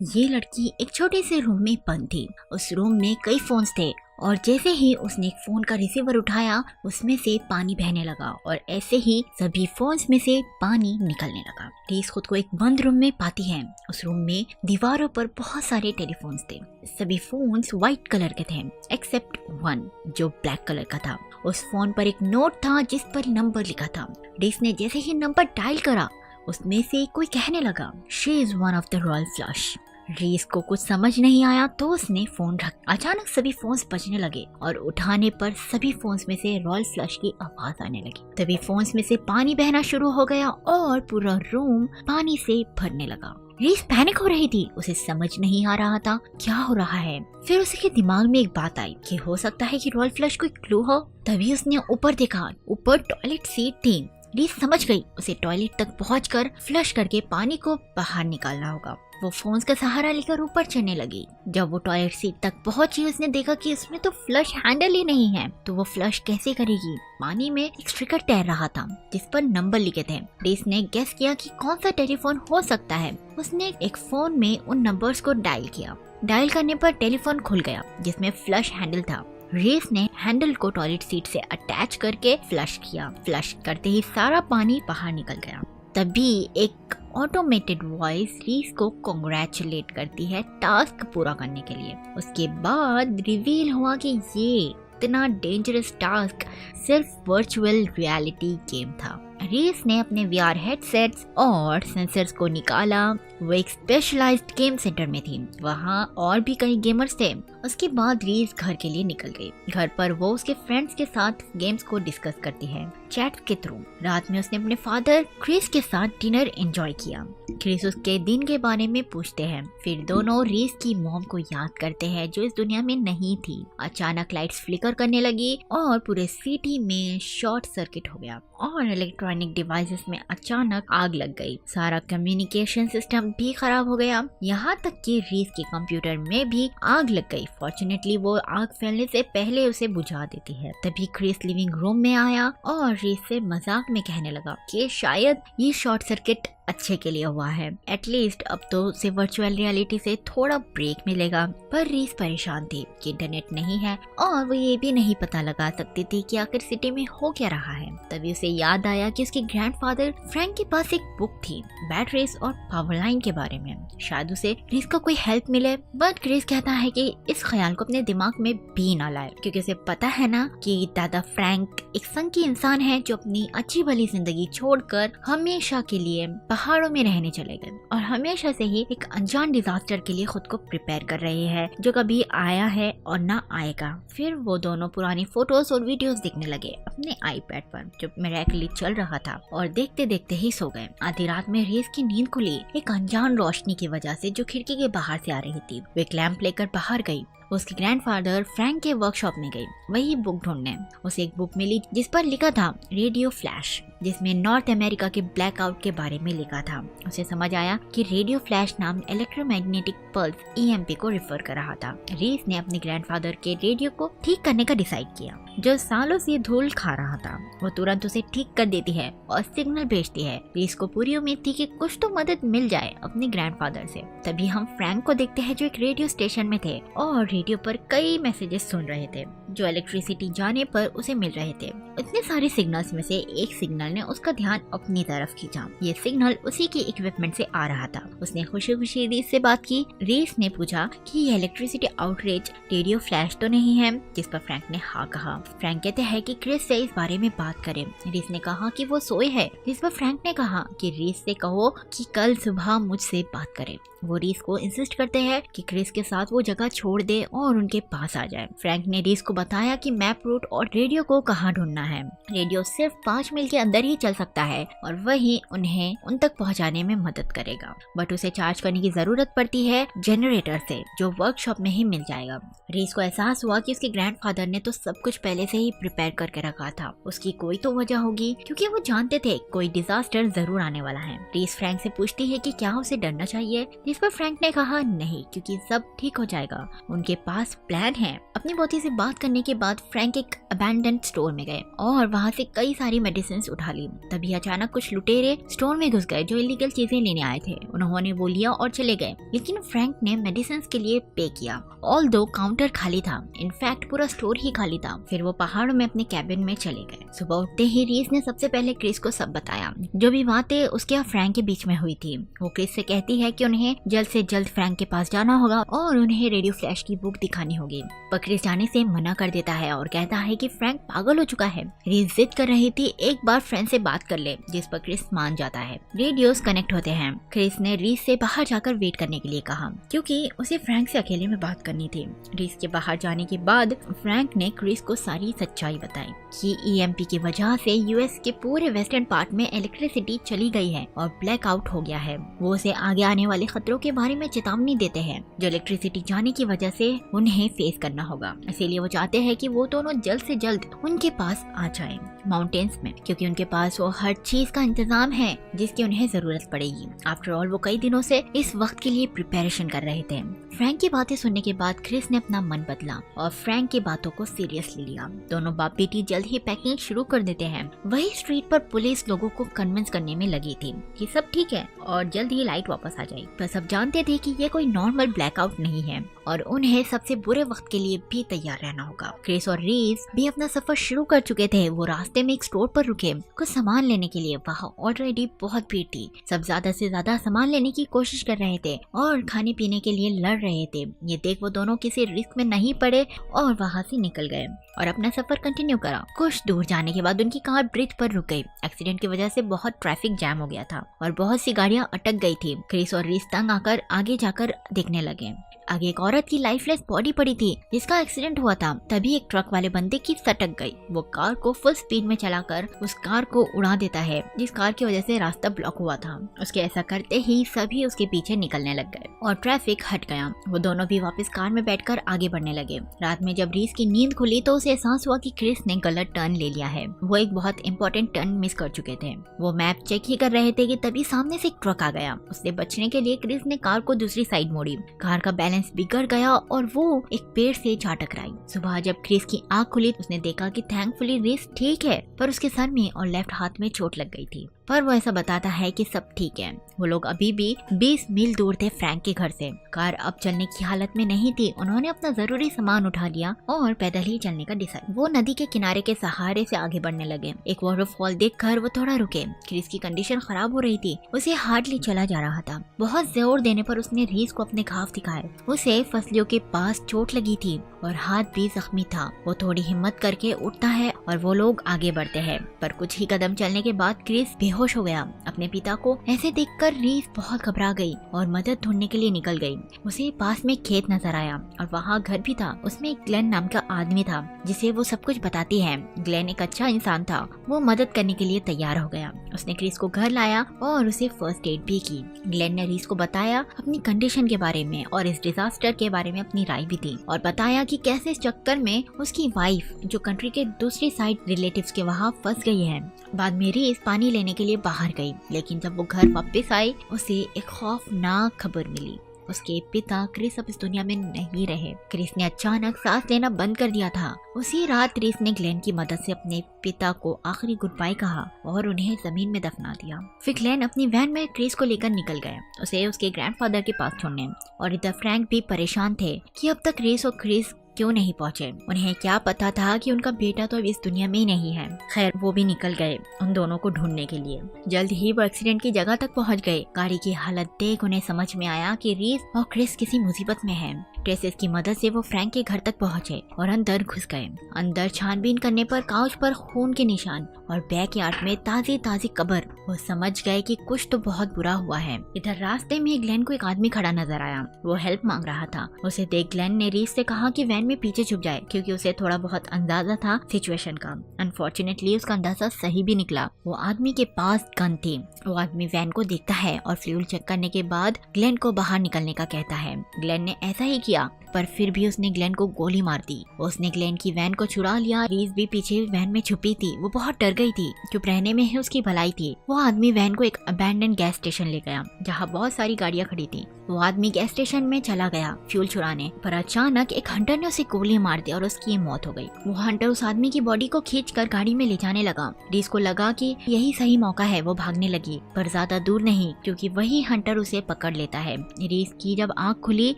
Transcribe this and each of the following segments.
ये लड़की एक छोटे से रूम में बंद थी। उस रूम में कई फोन्स थे और जैसे ही उसने एक फोन का रिसीवर उठाया उसमें से पानी बहने लगा और ऐसे ही सभी फोन्स में से पानी निकलने लगा। रीस खुद को एक बंद रूम में पाती है। उस रूम में दीवारों पर बहुत सारे टेलीफोन्स थे। सभी फोन्स व्हाइट कलर के थे एक्सेप्ट वन जो ब्लैक कलर का था। उस फोन पर एक नोट था जिस पर नंबर लिखा था। रीस ने जैसे ही नंबर डायल करा उसमें से कोई कहने लगा she is one of the royal flush. Reese को कुछ समझ नहीं आया तो उसने फोन रख। अचानक सभी फोन्स बजने लगे और उठाने पर सभी फोन्स में से रॉयल फ्लश की आवाज आने लगी। तभी फोन्स में से पानी बहना शुरू हो गया और पूरा रूम पानी से भरने लगा। रीस पैनिक हो रही थी। उसे समझ नहीं आ रहा था क्या हो रहा है। फिर उसके दिमाग में एक बात आई कि हो सकता है कि रॉयल फ्लश कोई क्लू हो। तभी उसने ऊपर देखा। ऊपर टॉयलेट सीट थी। रीस समझ गई उसे टॉयलेट तक पहुंचकर फ्लश करके पानी को बाहर निकालना होगा। वो फोन्स का सहारा लेकर ऊपर चढ़ने लगी। जब वो टॉयलेट सीट तक पहुंची उसने देखा कि उसमें तो फ्लश हैंडल ही नहीं है। तो वो फ्लश कैसे करेगी। पानी में एक स्टिकर तैर रहा था जिस पर नंबर लिखे थे। रीस ने गेस किया कि कौन सा टेलीफोन हो सकता है। उसने एक फोन में उन नंबर्स को डायल किया। डायल करने पर टेलीफोन खुल गया जिसमें फ्लश हैंडल था। रीस ने हैंडल को टॉयलेट सीट से अटैच करके फ्लश किया। फ्लश करते ही सारा पानी बाहर निकल गया। तभी एक ऑटोमेटेड वॉइस रीस को कांग्रेचुलेट करती है टास्क पूरा करने के लिए। उसके बाद रिवील हुआ कि ये इतना डेंजरस टास्क सिर्फ वर्चुअल रियलिटी गेम था। रीस ने अपने वीआर हेडसेट्स और सेंसर्स को निकाला। वो एक स्पेशलाइज्ड गेम सेंटर में थी। वहाँ और भी कई गेमर्स थे। उसके बाद रीस घर के लिए निकल गई। घर पर वो उसके फ्रेंड्स के साथ गेम्स को डिस्कस करती है चैट के थ्रू। रात में उसने अपने फादर क्रिस के साथ डिनर एंजॉय किया। क्रिस उसके दिन के बारे में पूछते हैं। फिर दोनों रीस की मॉम को याद करते हैं जो इस दुनिया में नहीं थी। अचानक लाइट्स फ्लिकर करने लगी और पूरे सिटी में शॉर्ट सर्किट हो गया और इलेक्ट्रॉनिक डिवाइसेस में अचानक आग लग गई। सारा कम्युनिकेशन सिस्टम भी खराब हो गया। यहाँ तक कि रीस के कंप्यूटर में भी आग लग गई। फॉर्चुनेटली वो आग फैलने से पहले उसे बुझा देती है। तभी क्रिस लिविंग रूम में आया और रीस से मजाक में कहने लगा कि शायद ये शॉर्ट सर्किट अच्छे के लिए हुआ है। एटलीस्ट अब तो उसे वर्चुअल रियलिटी से थोड़ा ब्रेक मिलेगा। पर रीस परेशान थी कि इंटरनेट नहीं है और वो ये भी नहीं पता लगा सकती थी कि आखिर सिटी में हो क्या रहा है। तभी उसे याद आया कि उसके ग्रैंडफादर फ्रैंक के पास एक बुक थी बैटरीज और पावर लाइन के बारे में। शायद उसे रीस को कोई हेल्प मिले। बट क्रिस कहता है कि इस ख्याल को अपने दिमाग में भी ना लाए क्योंकि उसे पता है ना कि दादा फ्रैंक एक संकी इंसान है जो अपनी अच्छी भली जिंदगी छोड़कर हमेशा के लिए पहाड़ों में रहने चले गए और हमेशा से ही एक अनजान डिजास्टर के लिए खुद को प्रिपेयर कर रहे हैं जो कभी आया है और ना आएगा। फिर वो दोनों पुरानी फोटोज और वीडियोस देखने लगे अपने आईपैड पर जो मिरेकली चल रहा था और देखते देखते ही सो गए। आधी रात में रीस की नींद खुली एक अनजान रोशनी की वजह से जो खिड़की के बाहर से आ रही थी। वे एक लैंप लेकर बाहर गई। उसके ग्रैंडफादर फ्रैंक के वर्कशॉप में गई वही बुक ढूंढने। उसे एक बुक मिली जिस पर लिखा था रेडियो फ्लैश जिसमें नॉर्थ अमेरिका के ब्लैकआउट के बारे में लिखा था। उसे समझ आया कि रेडियो फ्लैश नाम इलेक्ट्रोमैग्नेटिक पल्स ईएमपी को रिफर कर रहा था। रीस ने अपने ग्रैंडफादर के रेडियो को ठीक करने का डिसाइड किया जो सालों से धूल खा रहा था। वो तुरंत उसे ठीक कर देती है और सिग्नल भेजती है। रीस को पूरी उम्मीद थी कि कुछ तो मदद मिल जाए अपने ग्रैंडफादर से। तभी हम फ्रैंक को देखते हैं जो एक रेडियो स्टेशन में थे और रेडियो पर कई मैसेजेस सुन रहे थे जो इलेक्ट्रिसिटी जाने पर उसे मिल रहे थे। इतने सारे सिग्नल्स में से एक सिग्नल ने उसका ध्यान अपनी तरफ खींचा। ये सिग्नल उसी के इक्विपमेंट से आ रहा था। उसने खुशी खुशी रीस से बात की। रीस ने पूछा कि ये इलेक्ट्रिसिटी आउटरीच रेडियो फ्लैश तो नहीं है, जिस पर फ्रैंक ने हाँ कहा। फ्रैंक कहते हैं कि क्रिस से इस बारे में बात करें। रीस ने कहा कि वो सोए है, जिस पर फ्रैंक ने कहा कि रीस से कहो कि कल सुबह मुझसे बात करे। वो रीस को इंसिस्ट करते हैं कि क्रिस के साथ वो जगह छोड़ दे और उनके पास आ जाए। फ्रैंक ने रीस को बताया कि मैप रूट और रेडियो को कहाँ ढूंढना है। रेडियो सिर्फ 5 मील के अंदर ही चल सकता है और वही उन्हें उन तक पहुंचाने में मदद करेगा। बट उसे चार्ज करने की जरूरत पड़ती है जनरेटर से जो वर्कशॉप में ही मिल जाएगा। रीस को एहसास हुआ कि उसके ग्रैंडफादर ने तो सब कुछ पहले पहले से ही प्रिपेयर करके रखा था। उसकी कोई तो वजह होगी, क्योंकि वो जानते थे कोई डिजास्टर जरूर आने वाला है। रीस फ्रैंक से पूछती है कि क्या उसे डरना चाहिए, जिस पर फ्रैंक ने कहा नहीं, क्योंकि सब ठीक हो जाएगा, उनके पास प्लान है। अपनी पोती से बात करने के बाद फ्रैंक एक अबैंडन्ड स्टोर में गए और वहाँ से कई सारी मेडिसिन उठा ली। तभी अचानक कुछ लुटेरे स्टोर में घुस गए जो इलीगल चीजें लेने आए थे। उन्होंने वो लिया और चले गए, लेकिन फ्रैंक ने मेडिसिन के लिए पे किया। ऑल्दो काउंटर खाली था, इनफैक्ट पूरा स्टोर ही खाली था। फिर वो पहाड़ों में अपने कैबिन में चले गए। सुबह उठते ही रीस ने सबसे पहले क्रिस को सब बताया, जो भी बातें उसके और फ्रैंक के बीच में हुई थी। वो क्रिस से कहती है कि उन्हें जल्द से जल्द फ्रैंक के पास जाना होगा और उन्हें रेडियो फ्लैश की बुक दिखानी होगी, पर क्रिस जाने से मना कर देता है और कहता है कि फ्रैंक पागल हो चुका है। रीस जिद कर रही थी एक बार फ्रैंक से बात कर ले, जिस पर क्रिस मान जाता है। रेडियोस कनेक्ट होते हैं। क्रिस ने रीस से बाहर जाकर वेट करने के लिए कहा, क्योंकि उसे फ्रैंक से अकेले में बात करनी थी। रीस के बाहर जाने के बाद फ्रैंक ने क्रिस को सारी सच्चाई बताई कि ईएमपी की वजह से यूएस के पूरे वेस्टर्न पार्ट में इलेक्ट्रिसिटी चली गई है और ब्लैकआउट हो गया है। वो उसे आगे आने वाले खतरों के बारे में चेतावनी देते हैं, जो इलेक्ट्रिसिटी जाने की वजह से उन्हें फेस करना होगा। इसीलिए वो चाहते हैं कि वो दोनों जल्द से जल्द उनके पास आ जाएं माउंटेन्स में, क्योंकि उनके पास वो हर चीज का इंतजाम है जिसकी उन्हें जरूरत पड़ेगी। आफ्टर ऑल वो कई दिनों से इस वक्त के लिए प्रिपरेशन कर रहे थे। फ्रैंक की बातें सुनने के बाद क्रिस ने अपना मन बदला और फ्रैंक की बातों को सीरियसली लिया। दोनों बाप बेटी जल्द ही पैकिंग शुरू कर देते हैं। वही स्ट्रीट पर पुलिस लोगों को कन्विंस करने में लगी थी कि सब ठीक है और जल्द ही लाइट वापस आ जाएगी। पर सब जानते थे कि ये कोई नॉर्मल ब्लैकआउट नहीं है और उन्हें सबसे बुरे वक्त के लिए भी तैयार रहना होगा। क्रिस और रीस भी अपना सफर शुरू कर चुके थे। वो रास्ते में एक स्टोर पर रुके कुछ सामान लेने के लिए। वहाँ ऑलरेडी बहुत भीड़ थी। सब ज्यादा से ज्यादा सामान लेने की कोशिश कर रहे थे और खाने पीने के लिए लड़ रहे थे। ये देख वो दोनों किसी रिस्क में नहीं पड़े और वहाँ से निकल गए और अपना सफर कंटिन्यू करा। कुछ दूर जाने के बाद उनकी कार ब्रिज पर रुक गई। एक्सीडेंट की वजह से बहुत ट्रैफिक जैम हो गया था और बहुत सी गाड़ियां अटक गई थी। क्रिस और रीस तंग आकर आगे जाकर देखने लगे। आगे एक औरत की लाइफलेस बॉडी पड़ी थी जिसका एक्सीडेंट हुआ था। तभी एक ट्रक वाले बंदे की सटक गई। वो कार को फुल स्पीड में चलाकर उस कार को उड़ा देता है, जिस कार की वजह से रास्ता ब्लॉक हुआ था। उसके ऐसा करते ही सभी उसके पीछे निकलने लग गए और ट्रैफिक हट गया। वो दोनों भी वापस कार में बैठकर आगे बढ़ने लगे। रात में जब रीस की नींद खुली तो उसे एहसास हुआ कि क्रिस ने गलत टर्न ले लिया है। वो एक बहुत इंपॉर्टेंट टर्न मिस कर चुके थे। वो मैप चेक ही कर रहे थे कि तभी सामने से एक ट्रक आ गया। उससे बचने के लिए क्रिस ने कार को दूसरी साइड मोड़ी। कार का बैलेंस बिगड़ गया और वो एक पेड़ से जा टकराई। सुबह जब क्रिस की आंख खुली उसने देखा कि थैंकफुली रीस ठीक है, पर उसके सर में और लेफ्ट हाथ में चोट लग गई थी। पर वो ऐसा बताता है कि सब ठीक है। वो लोग अभी भी 20 मील दूर थे फ्रैंक के घर से। कार अब चलने की हालत में नहीं थी। उन्होंने अपना जरूरी सामान उठा लिया और पैदल ही चलने का डिसाइड। वो नदी के किनारे के सहारे से आगे बढ़ने लगे। एक वाटरफॉल देखकर वो थोड़ा रुके। क्रिस की कंडीशन खराब हो रही थी। उसे हार्डली चला जा रहा था। बहुत जोर देने पर उसने रीस को अपने घाव दिखाए। उसे फसलियों के पास चोट लगी थी और हाथ भी जख्मी था। वो थोड़ी हिम्मत करके उठता है और वो लोग आगे बढ़ते हैं। पर कुछ ही कदम चलने के बाद क्रिस बेहोश हो गया। अपने पिता को ऐसे देखकर रीस बहुत घबरा गई और मदद ढूंढने के लिए निकल गई। उसे पास में खेत नजर आया और वहाँ घर भी था। उसमें एक ग्लेन नाम का आदमी था जिसे वो सब कुछ बताती है। ग्लेन एक अच्छा इंसान था। वो मदद करने के लिए तैयार हो गया। उसने क्रिस को घर लाया और उसे फर्स्ट एड भी की। ग्लेन ने रीस को बताया अपनी कंडीशन के बारे में और इस डिजास्टर के बारे में अपनी राय भी दी और बताया कि कैसे इस चक्कर में उसकी वाइफ जो कंट्री के दूसरी साइड रिलेटिव्स के वहाँ फंस गई है। बाद में रीस पानी लेने के लिए बाहर गई, लेकिन जब वो घर वापस आई उसे एक खौफनाक खबर मिली। उसके पिता क्रिस अब इस दुनिया में नहीं रहे। क्रिस ने अचानक सांस लेना बंद कर दिया था। उसी रात क्रिस ने ग्लेन की मदद से अपने पिता को आखिरी गुड बाय कहा और उन्हें जमीन में दफना दिया। फिर ग्लेन अपनी वैन में क्रिस को लेकर निकल गए, उसे उसके ग्रैंडफादर के पास छोड़ने। और इधर फ्रैंक भी परेशान थे कि अब तक रीस और क्रिस क्यों नहीं पहुंचे। उन्हें क्या पता था कि उनका बेटा तो अब इस दुनिया में ही नहीं है। खैर वो भी निकल गए उन दोनों को ढूंढने के लिए। जल्द ही वो एक्सीडेंट की जगह तक पहुंच गए। गाड़ी की हालत देख उन्हें समझ में आया कि रीस और क्रिस किसी मुसीबत में हैं। ट्रेसेस की मदद से वो फ्रैंक के घर तक पहुंचे और अंदर घुस गए। अंदर छानबीन करने पर काउच पर खून के निशान और बैकयार्ड में ताजी ताजी कब्र। वो समझ गए कि कुछ तो बहुत बुरा हुआ है। इधर रास्ते में ग्लेन को एक आदमी खड़ा नजर आया। वो हेल्प मांग रहा था। उसे देख ग्लेन ने रीस से कहा कि वैन में पीछे छुप जाए, क्योंकि उसे थोड़ा बहुत अंदाजा था सिचुएशन का। अनफॉर्चुनेटली उसका अंदाजा सही भी निकला। वो आदमी के पास गन थी। वो आदमी वैन को देखता है और फ्यूल चेक करने के बाद ग्लेन को बाहर निकलने का कहता है। ग्लेन ने ऐसा ही किया। किया, पर फिर भी उसने ग्लेन को गोली मार दी। उसने ग्लेन की वैन को चुरा लिया। रीस भी पीछे वैन में छुपी थी। वो बहुत डर गई थी, चुप रहने में ही उसकी भलाई थी। वो आदमी वैन को एक अबैंडन गैस स्टेशन ले गया जहाँ बहुत सारी गाड़ियाँ खड़ी थी। वो आदमी गैस स्टेशन में चला गया फ्यूल चुराने, पर अचानक एक हंटर ने उसे गोली मार दी और उसकी मौत हो गई। वो हंटर उस आदमी की बॉडी को खींचकर गाड़ी में ले जाने लगा। रीस को लगा कि यही सही मौका है। वो भागने लगी, पर ज्यादा दूर नहीं, क्योंकि वही हंटर उसे पकड़ लेता है। रीस की जब आँख खुली,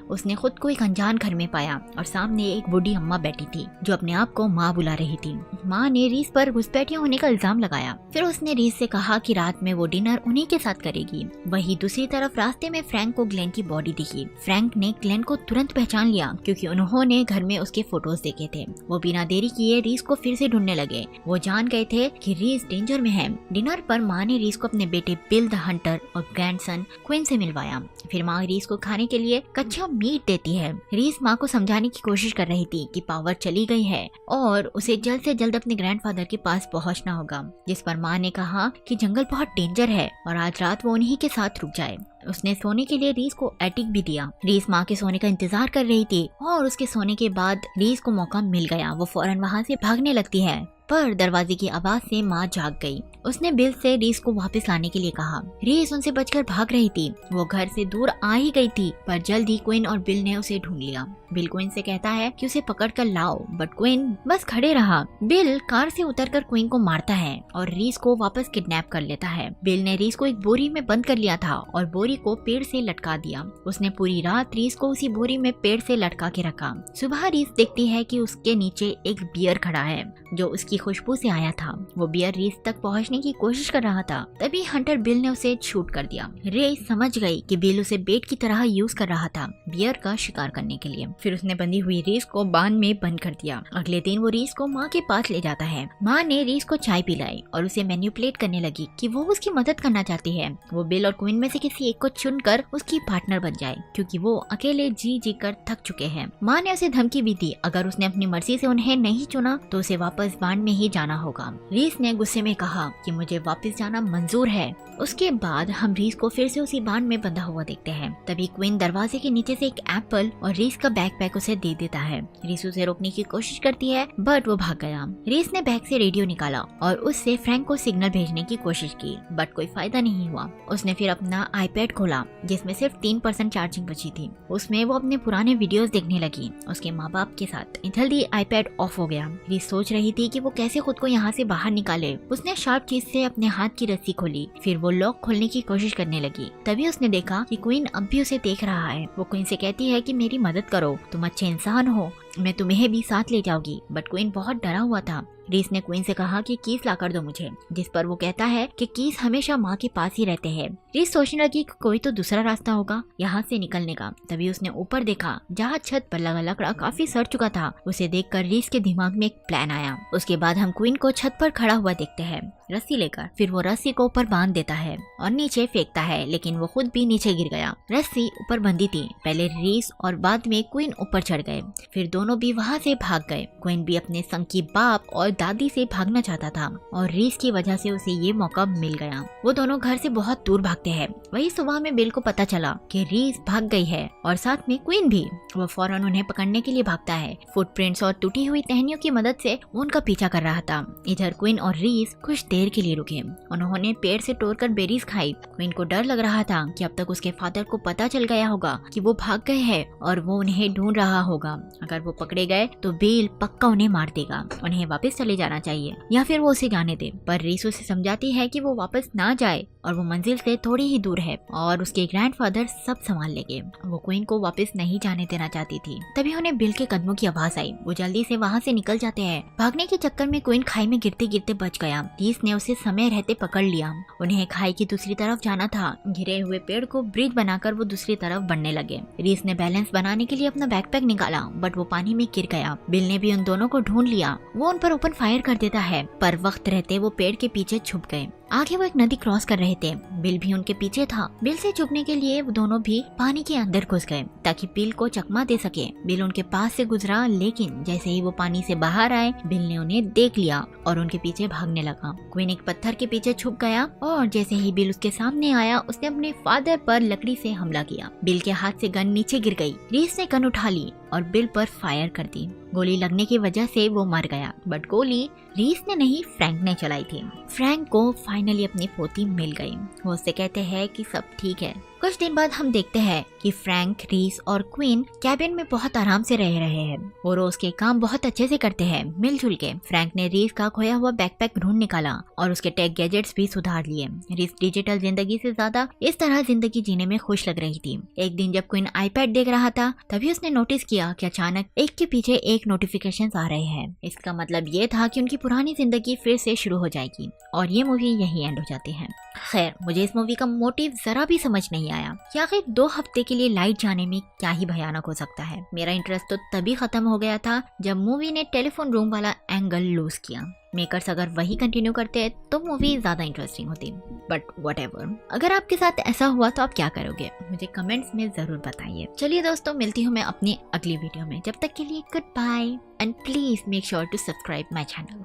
उसने खुद को एक अनजान घर में पाया और सामने एक बूढ़ी अम्मा बैठी थी जो अपने आप को माँ बुला रही थी। माँ ने रीस पर घुसपैठिया होने का इल्जाम लगाया। फिर उसने रीस से कहा कि रात में वो डिनर उन्हीं के साथ करेगी। वहीं दूसरी तरफ रास्ते में फ्रैंक को ग्लेन की बॉडी दिखी। फ्रैंक ने ग्लेन को तुरंत पहचान लिया क्योंकि उन्होंने घर में उसके फोटोज देखे थे। वो बिना देरी किए रीस को फिर से ढूंढने लगे। वो जान गए थे कि रीस डेंजर में है। डिनर पर माँ ने रीस को अपने बेटे बिल द हंटर और ग्रैंडसन क्विन से मिलवाया। फिर माँ रीस को खाने के लिए कच्चा मीट देती है। रीस माँ को समझाने की कोशिश कर रही थी कि पावर चली गई है और उसे जल्द से जल्द अपने ग्रैंडफादर के पास पहुंचना होगा, जिस पर माँ ने कहा कि जंगल बहुत डेंजर है और आज रात वो उन्हीं के साथ रुक जाए। उसने सोने के लिए रीस को एटिक भी दिया। रीस माँ के सोने का इंतजार कर रही थी और उसके सोने के बाद रीस को मौका मिल गया। वो फौरन वहाँ से भागने लगती है, पर दरवाजे की आवाज से माँ जाग गई। उसने बिल से रीस को वापस लाने के लिए कहा। रीस उनसे बचकर भाग रही थी। वो घर से दूर आ ही गई थी, पर जल्द ही क्विन और बिल ने उसे ढूंढ लिया। बिल क्विन से कहता है कि उसे पकड़ कर लाओ, बट क्विन बस खड़े रहा। बिल कार से उतरकर क्विन को मारता है और रीस को वापस किडनैप कर लेता है। बिल ने रीस को एक बोरी में बंद कर लिया था और बोरी को पेड़ से लटका दिया। उसने पूरी रात रीस को उसी बोरी में पेड़ से लटका के रखा। सुबह रीस देखती है कि उसके नीचे एक बियर खड़ा है जो उसकी खुशबू से आया था। वो बियर रीस तक पहुंचने की कोशिश कर रहा था। तभी हंटर बिल ने उसे शूट कर दिया। रीस समझ गई कि बिल उसे बेट की तरह यूज कर रहा था बियर का शिकार करने के लिए। फिर उसने बंधी हुई रीस को बांध में बंद कर दिया। अगले दिन वो रीस को माँ के पास ले जाता है। माँ ने रीस को चाय पिलाई और उसे मैनिपुलेट करने लगी कि वो उसकी मदद करना चाहती है। वो बिल और क्वीन में से किसी एक को चुनकर उसकी पार्टनर बन जाए, क्योंकि वो अकेले जी जी कर थक चुके हैं। माँ ने उसे धमकी भी दी, अगर उसने अपनी मर्जी से उन्हें नहीं चुना तो उसे वापस बांध में ही जाना होगा। रीस ने गुस्से में कहा कि मुझे वापस जाना मंजूर है। उसके बाद हम रीस को फिर से उसी बांध में बंधा हुआ देखते हैं। तभी क्वीन दरवाजे के नीचे से एक एप्पल और रीस का बैकपैक उसे दे देता है। रीस उसे रोकने की कोशिश करती है, बट वो भाग गया। रीस ने बैग से रेडियो निकाला और उससे फ्रैंक को सिग्नल भेजने की कोशिश की, बट कोई फायदा नहीं हुआ। उसने फिर अपना आईपैड खोला जिसमें सिर्फ 3% चार्जिंग बची थी। उसमें वो अपने पुराने वीडियोस देखने लगी उसके माँ बाप के साथ। जल्दी आईपैड ऑफ हो गया। रीस सोच रही थी कि वो कैसे खुद को यहाँ से बाहर निकाले। उसने शार्प चीज से अपने हाथ की रस्सी खोली, फिर वो लॉक खोलने की कोशिश करने लगी। तभी उसने देखा कि क्वीन अब भी उसे देख रहा है। वो क्वीन से कहती है कि मेरी मदद करो, तुम अच्छे इंसान हो, मैं तुम्हें भी साथ ले जाऊंगी। बट क्वीन बहुत डरा हुआ था। रीस ने क्वीन से कहा कि कीस ला कर दो मुझे, जिस पर वो कहता है कि कीस हमेशा माँ के पास ही रहते हैं। रीस सोचने लगी कि कोई तो दूसरा रास्ता होगा यहाँ से निकलने का। तभी उसने ऊपर देखा जहाँ छत पर लगा लकड़ा काफी सड़ चुका था। उसे देखकर रीस के दिमाग में एक प्लान आया। उसके बाद हम क्वीन को छत पर खड़ा हुआ देखते हैं रस्सी लेकर। फिर वो रस्सी को ऊपर बांध देता है और नीचे फेंकता है, लेकिन वो खुद भी नीचे गिर गया। रस्सी ऊपर बंधी थी। पहले रीस और बाद में क्वीन ऊपर चढ़ गए। फिर दोनों भी वहाँ से भाग गए। क्वीन भी अपने संग की बाप और दादी से भागना चाहता था और रीस की वजह से उसे ये मौका मिल गया। वो दोनों घर से बहुत दूर भागते हैं। वही सुबह में बिल को पता चला कि रीस भाग गई है और साथ में क्वीन भी। वो फौरन उन्हें पकड़ने के लिए भागता है। फुटप्रिंट्स और टूटी हुई टहनियों की मदद से उनका पीछा कर रहा था। इधर क्वीन और रीस कुछ देर के लिए रुके। उन्होंने पेड़ से तोड़कर बेरीज खाई। क्वीन को डर लग रहा था कि अब तक उसके फादर को पता चल गया होगा कि वो भाग गए हैं और वो उन्हें ढूंढ रहा होगा। अगर वो पकड़े गए तो बिल पक्का उन्हें मार देगा। उन्हें वापस चले जाना चाहिए या फिर वो उसे जाने दे। पर रीस उसे समझाती है कि वो वापस ना जाए और वो मंजिल से थोड़ी ही दूर है और उसके ग्रैंडफादर सब संभाल लेंगे। वो क्वीन को वापस नहीं जाने देना चाहती थी। तभी उन्हें बिल के कदमों की आवाज आई। वो जल्दी से वहाँ से निकल जाते हैं। भागने के चक्कर में क्वीन खाई में गिरते गिरते बच गया। रीस ने उसे समय रहते पकड़ लिया। उन्हें खाई की दूसरी तरफ जाना था। घिरे हुए पेड़ को ब्रिज बनाकर वो दूसरी तरफ बढ़ने लगे। रीस ने बैलेंस बनाने के लिए अपना बैकपैक निकाला, बट वो पानी में गिर गया। बिल ने भी उन दोनों को ढूंढ लिया। वो उन पर ओपन फायर कर देता है, पर वक्त रहते वो पेड़ के पीछे छुप गए। आगे वो एक नदी क्रॉस कर रहे थे। बिल भी उनके पीछे था। बिल से छुपने के लिए वो दोनों भी पानी के अंदर घुस गए ताकि बिल को चकमा दे सके। बिल उनके पास से गुजरा, लेकिन जैसे ही वो पानी से बाहर आए बिल ने उन्हें देख लिया और उनके पीछे भागने लगा। क्वीन एक पत्थर के पीछे छुप गया और जैसे ही बिल उसके सामने आया उसने अपने फादर पर लकड़ी से हमला किया। बिल के हाथ से गन नीचे गिर गई। रीस ने गन उठा ली और बिल पर फायर कर दी। गोली लगने की वजह से वो मर गया, बट गोली रीस ने नहीं, फ्रैंक ने चलाई थी। फ्रैंक को फाइनली अपनी पोती मिल गई। वो उससे कहते हैं कि सब ठीक है। कुछ दिन बाद हम देखते हैं कि फ्रैंक, रीस और क्वीन कैबिन में बहुत आराम से रह रहे हैं। वो रोज के काम बहुत अच्छे से करते हैं, मिलजुल के। फ्रैंक ने रीस का खोया हुआ बैकपैक ढूंढ निकाला और उसके टेक गैजेट्स भी सुधार लिए। रीस डिजिटल जिंदगी से ज्यादा इस तरह जिंदगी जीने में खुश लग रही थी। एक दिन जब क्वीन आईपैड देख रहा था तभी उसने नोटिस किया कि अचानक एक के पीछे एक नोटिफिकेशंस आ रहे हैं। इसका मतलब ये था कि उनकी पुरानी जिंदगी फिर से शुरू हो जाएगी और ये मूवी यही एंड हो जाती है। खैर, मुझे इस मूवी का मोटिव जरा भी समझ नहीं आया कि आखिर 2 हफ्ते के लिए लाइट जाने में क्या ही भयानक हो सकता है। मेरा इंटरेस्ट तो तभी खत्म हो गया था जब मूवी ने टेलीफोन रूम वाला एंगल लूज किया। मेकर्स अगर वही कंटिन्यू करते तो मूवी ज्यादा इंटरेस्टिंग होती, बट व्हाटएवर। अगर आपके साथ ऐसा हुआ तो आप क्या करोगे, मुझे कमेंट्स में जरूर बताइए। चलिए दोस्तों, मिलती हूँ मैं अपनी अगली वीडियो में। जब तक के लिए goodbye and please make sure to subscribe my channel.